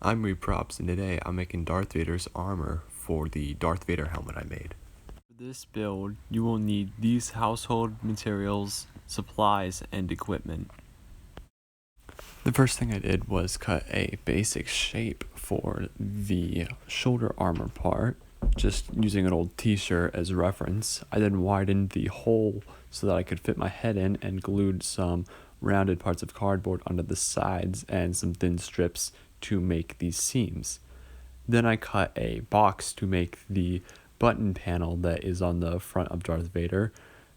I'm Reprops, and today I'm making Darth Vader's armor for the Darth Vader helmet I made. For this build, you will need these household materials, supplies, and equipment. The first thing I did was cut a basic shape for the shoulder armor part, just using an old t-shirt as a reference. I then widened the hole so that I could fit my head in and glued some rounded parts of cardboard onto the sides and some thin strips to make these seams. Then I cut a box to make the button panel that is on the front of Darth Vader,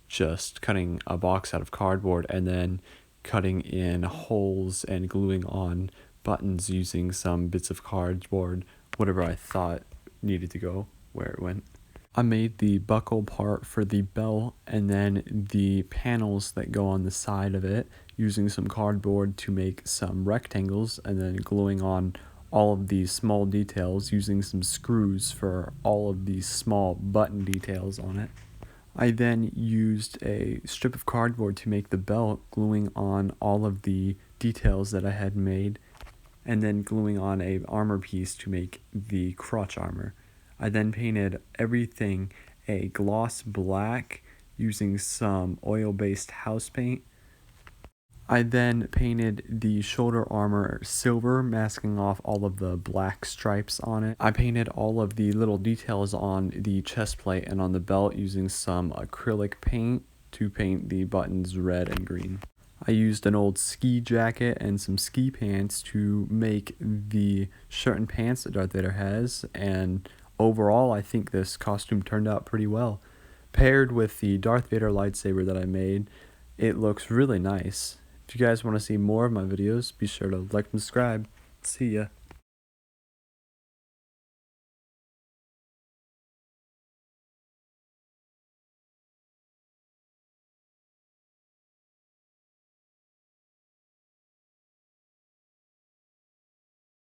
just cutting a box out of cardboard and then cutting in holes and gluing on buttons using some bits of cardboard, whatever I thought needed to go where it went. I made the buckle part for the belt and then the panels that go on the side of it using some cardboard to make some rectangles and then gluing on all of these small details using some screws for all of these small button details on it. I then used a strip of cardboard to make the belt, gluing on all of the details that I had made, and then gluing on a armor piece to make the crotch armor. I then painted everything a gloss black using some oil-based house paint. I then painted the shoulder armor silver, masking off all of the black stripes on it. I painted all of the little details on the chest plate and on the belt using some acrylic paint to paint the buttons red and green. I used an old ski jacket and some ski pants to make the shirt and pants that Darth Vader has, and overall I think this costume turned out pretty well. Paired with the Darth Vader lightsaber that I made, it looks really nice. If you guys want to see more of my videos, be sure to like and subscribe. See ya.